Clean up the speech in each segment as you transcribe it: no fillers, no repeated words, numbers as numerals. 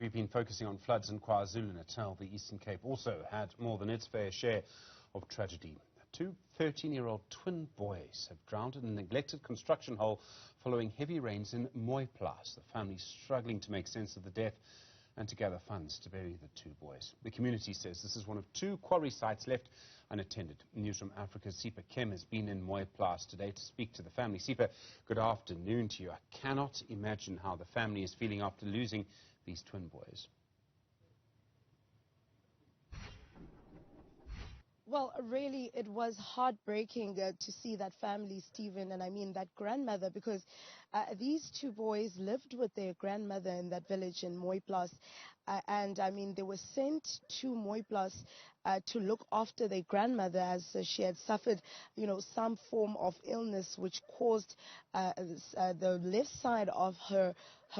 We've been focusing on floods in KwaZulu-Natal. The Eastern Cape also had more than its fair share of tragedy. Two 13-year-old twin boys have drowned in a neglected construction hole following heavy rains in Mooiplaas. The family is struggling to make sense of the death and to gather funds to bury the two boys. The community says this is one of two quarry sites left unattended. Newzroom Afrika's Sipha Kema has been in Mooiplaas today to speak to the family. Sipha, good afternoon to you. I cannot imagine how the family is feeling after losing these twin boys. Well, really, it was heartbreaking to see that family, Stephen, and I mean that grandmother, because these two boys lived with their grandmother in that village in Mooiplaas. And I mean, they were sent to Mooiplaas to look after their grandmother as she had suffered, some form of illness which caused the left side of her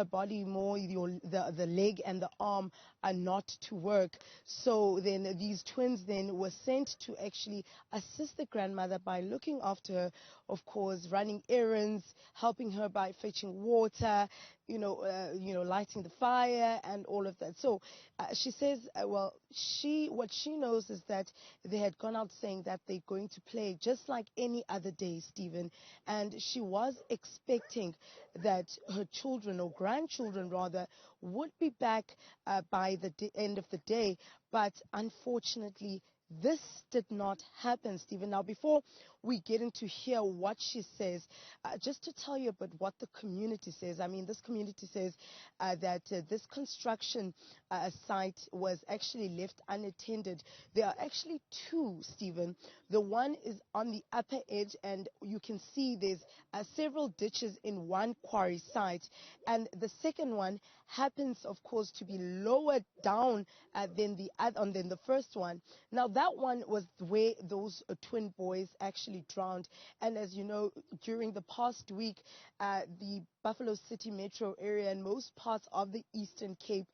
body, more the leg and the arm, not to work. So then these twins then were sent to actually assist the grandmother by looking after her, of course, running errands, helping her by fetching water, lighting the fire and all of that. So she says, what she knows is that they had gone out saying that they're going to play just like any other day, Stephen. And she was expecting that her children, or grandchildren rather, would be back by the end of the day. But unfortunately, this did not happen, Stephen. Now, before we get into hear what she says, just to tell you about what the community says. I mean, this community says that this construction site was actually left unattended. There are actually two, Stephen. The one is on the upper edge, and you can see there's several ditches in one quarry site. And the second one happens, of course, to be lower down than the first one. Now, that one was where those twin boys actually drowned. And as you know, during the past week, the Buffalo City metro area and most parts of the Eastern Cape,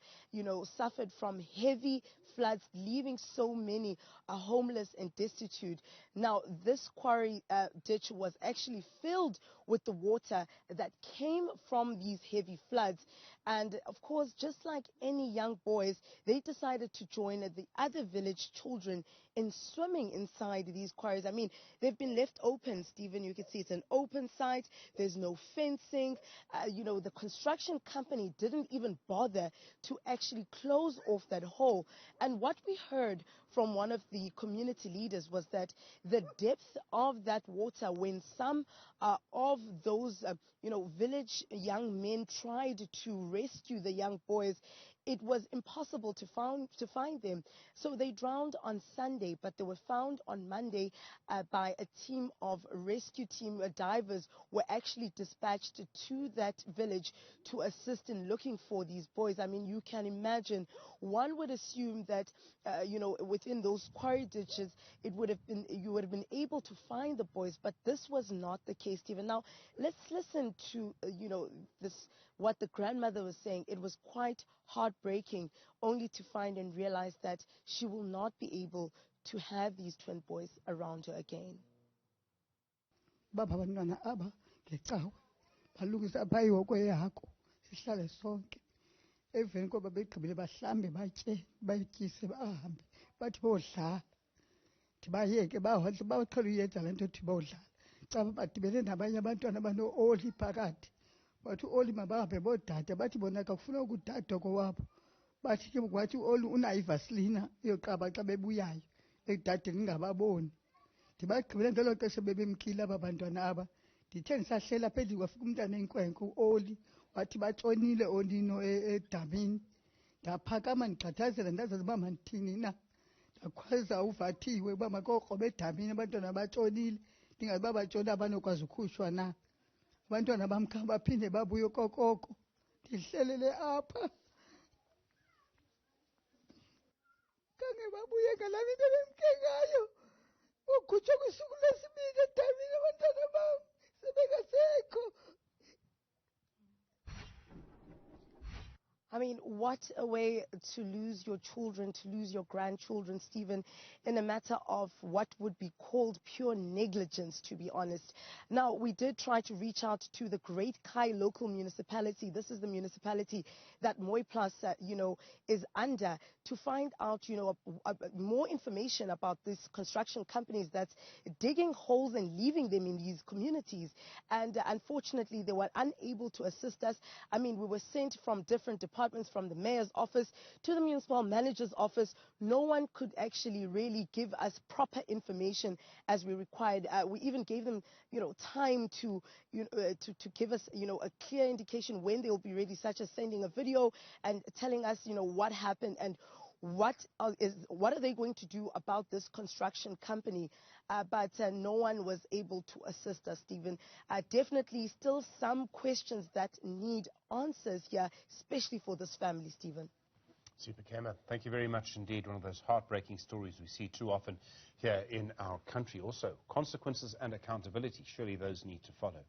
suffered from heavy floods, leaving so many homeless and destitute. Now, this quarry ditch was actually filled with the water that came from these heavy floods. And of course, just like any young boys, they decided to join the other village children in swimming inside these quarries. I mean, they've been left open, Stephen. You can see it's an open site. There's no fencing. The construction company didn't even bother to actually close off that hole. And what we heard from one of the community leaders was that the depth of that water, when some of those, village young men tried to rescue the young boys, it was impossible to find them. So they drowned on Sunday, but they were found on Monday by a team of rescue team divers were actually dispatched to that village to assist in looking for these boys. I mean, you can imagine, one would assume that, within those quarry ditches, you would have been able to find the boys, but this was not the case, Stephen. Now, let's listen to, what the grandmother was saying. It was quite heartbreaking, only to find and realize that she will not be able to have these twin boys around her again. Baba abantwana aba ngecawe balungisa abayihoko yakho sihlale sonke eveni koba begqibile bahlambe batye bayityise bahambe bathi bodlala ndibayeke bahodle bawuqhela uyenza le nto thi bodlala caba badibene nabanye abantwana bano-oli phakathi bathi u-oli mabahambe boodade bathi bona kakufuna ukudada kowabo bathi ke kwathi u-oli unayo ivasilina yoqaba xa bebuyayo ekudadeni ngababoni ndibagqibele ngelo xesha bebemkile aba bantwana aba ndithe ndisahlela apha endlini kwafika umntana enkwenkwe u-oli wathi batshonile onino edamini ndaphakama ndigxathazela ndazazi uba mandithini na ndakhwaza uvathiwe uba makokrobe edamini abantwana batshonile ndingazi uba batshona abanokwazi ukhutshwa na abantwana bamkhanga baphinde babuye okokoko ndihlelele apha khange babuye ngalaa nto bemke ngayo ukhutshwa kwisuku lesibini edamini abantwana bam sebengasekho. I mean, what a way to lose your children, to lose your grandchildren, Stephen, in a matter of what would be called pure negligence, to be honest. Now, we did try to reach out to the Great Kai local municipality. This is the municipality that Mooiplaas, is under, to find out, more information about these construction companies that's digging holes and leaving them in these communities. And unfortunately, they were unable to assist us. I mean, we were sent from different departments, from the mayor's office to the municipal manager's office. No one could actually really give us proper information as we required. We even gave them, time to give us, a clear indication when they will be ready, such as sending a video and telling us, what happened and what are they going to do about this construction company. But no one was able to assist us, Stephen. Definitely still some questions that need answers here, especially for this family, Stephen. Super, Kema. Thank you very much indeed. One of those heartbreaking stories we see too often here in our country. Also, consequences and accountability. Surely those need to follow.